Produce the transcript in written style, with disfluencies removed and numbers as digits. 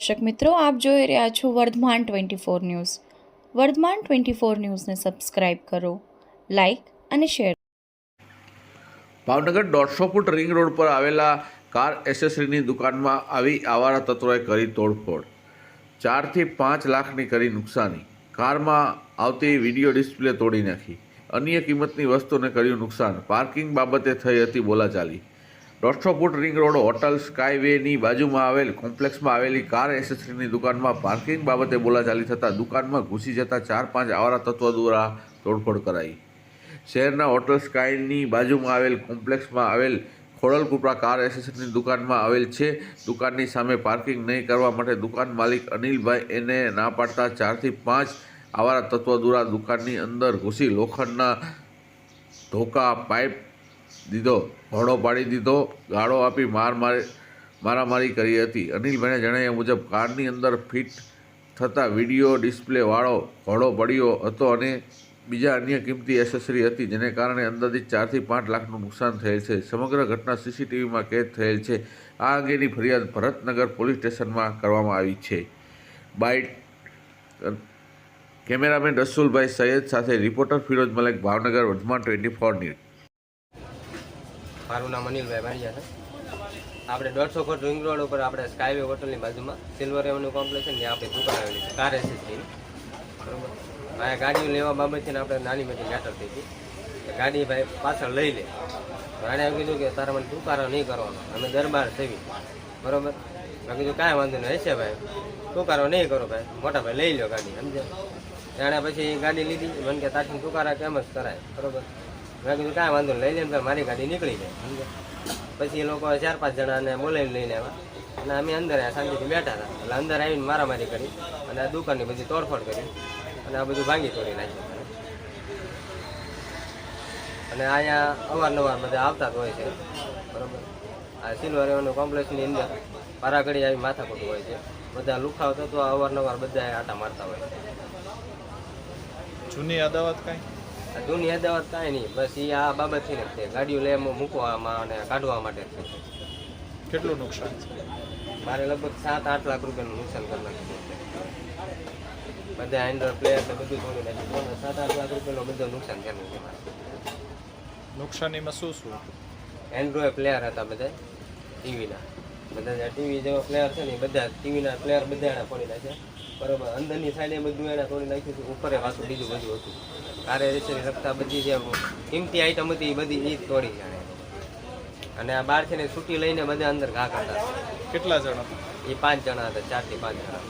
દર્શક મિત્રો, આપ જોઈ રહ્યા છો વર્ધમાન 24 ન્યૂઝ. વર્ધમાન 24 ન્યૂઝને સબસ્ક્રાઇબ કરો, લાઇક અને share. Bhavnagar 150 foot ring road પર આવેલા કાર એસેસરીની દુકાનમાં આવી આવારા તત્વોએ કરી તોડફોડ. 4 થી 5 લાખની કરી નુકસાની. કારમાં આવતી વિડીયો ડિસ્પ્લે તોડી નાખી. અન્ય કિંમતની વસ્તુને કર્યું નુકસાન. પાર્કિંગ બાબતે થઈ હતી બોલાચાલી. 150 ફૂટ રિંગ રોડ હોટલ સ્કાયવેની બાજુમાં આવેલ કોમ્પ્લેક્સમાં આવેલી કાર એસેસરીની દુકાનમાં પાર્કિંગ બાબતે બોલાચાલી થતાં દુકાનમાં ઘૂસી જતા 4-5 આવારા તત્વો દ્વારા તોડફોડ કરાઈ. શહેરના હોટલ સ્કાયની બાજુમાં આવેલ કોમ્પ્લેક્સમાં આવેલ ખોડલકુપરા કાર એસેસરીની દુકાનમાં આવેલ છે. દુકાનની સામે પાર્કિંગ નહીં કરવા માટે દુકાન માલિક અનિલભાઈ એને ના પાડતા 4 થી 5 આવારા તત્વો દ્વારા દુકાનની અંદર ઘૂસી લોખંડના ધોકા પાઇપ દીધો, ભોળો પાડી દીધો, ગાળો આપી મારામારી કરી હતી. અનિલભાઈને જણાવ્યા મુજબ કારની અંદર ફિટ થતા વિડીયો ડિસ્પ્લેવાળો ઘોડો પડ્યો હતો અને બીજા અન્ય કિંમતી એસેસરી હતી, જેને કારણે અંદાજિત 4 થી 5 લાખનું નુકસાન થયેલ છે. સમગ્ર ઘટના સીસીટીવીમાં કેદ થયેલ છે. આ અંગેની ફરિયાદ ભરતનગર પોલીસ સ્ટેશનમાં કરવામાં આવી છે. બાઇટ કેમેરામેન રસુલભાઈ સૈયદ સાથે રિપોર્ટર ફિરોઝ મલેક, ભાવનગર, વર્ધમાન 24 ન્યૂઝ. મારું નામ અનિલભાઈ બારિયા છે. આપણે 150 ફૂટ રિંગ રોડ ઉપર આપણે સ્કાયવે હોટલની બાજુમાં સિલ્વર એવન્યુ કોમ્પ્લેક્સ છે, ત્યાં આપણી દુકાન આવેલી છે કાર એસેસરીની. બરાબર, અહીંયા ગાડીઓ લેવા બાબતથી આપણે નાની મોટી મેટર થઈ હતી. ગાડી ભાઈ પાછળ લઈ લે. ભાડે એમ કીધું કે તારે મને ટૂંકારો નહીં કરવાનો, અમે દરબાર થવી. બરાબર, મેં કીધું કાંઈ વાંધો નહીં, હશે ભાઈ, ટૂંકારો નહીં કરો ભાઈ, મોટા ભાઈ લઈ લો ગાડી. સમજે? એણે પછી ગાડી લીધી. મને કે તારથી ટૂંકારા કેમ જ કરાય. બરાબર, મેં કીધું કાંઈ વાંધો લઈ લઈને મારી ગાડી નીકળી જાય. સમજે? પછી એ લોકો 4-5 જણાને બોલાવીને લઈને આવ્યા અને અમે અંદર શાંતિથી બેઠા હતા. એટલે અંદર આવીને મારામારી કરી અને આ દુકાનની બધી તોડફોડ કરી અને આ બધું ભાંગી તોડી નાખ્યું. અને અહીંયા અવારનવાર બધા આવતા જ હોય છે. બરાબર, આ સિલ્વર એવન્યુ કોમ્પ્લેક્સની અંદર પારાગડી આવી માથાકૂટ હોય છે. બધા લુખાવ તત્વો અવારનવાર બધા આટા મારતા હોય છે. જૂની અદાવત કાંઈ? જૂની અદાવત કાંઈ નહીં, બસ એ આ બાબતથી જ છે. ગાડીઓ લેવામાં મૂકવામાં અને કાઢવા માટે જ છે. કેટલું નુકસાન છે? મારે લગભગ 7-8 લાખ રૂપિયાનું નુકસાન કરી નાખ્યું. બધા એન્ડ્રોઈડ પ્લેયર ને બધું તોડી નાખ્યું. 7-8 લાખ રૂપિયાનું બધું નુકસાન થયેલું છે મારે. નુકસાનીમાં શું શું હતું? એન્ડ્રોઈડ પ્લેયર હતા બધા ટીવીના. બધા ટીવી જેવા પ્લેયર છે ને, બધા ટીવીના પ્લેયર બધા એના તોડી નાખ્યા. બરાબર, અંદરની સાઈડે બધું એને તોડી નાખ્યું હતું. ઉપરે પાછું બીજું બધું હતું. કારે રેસરી રખતા બધી જે કિંમતી આઈટમ હતી એ બધી એ જ તોડી જાણે. અને આ બહાર છે ને છૂટી લઈને બધા અંદર ઘા કરતા. કેટલા જણા? એ 5 જણા હતા, 4 થી 5 જણા.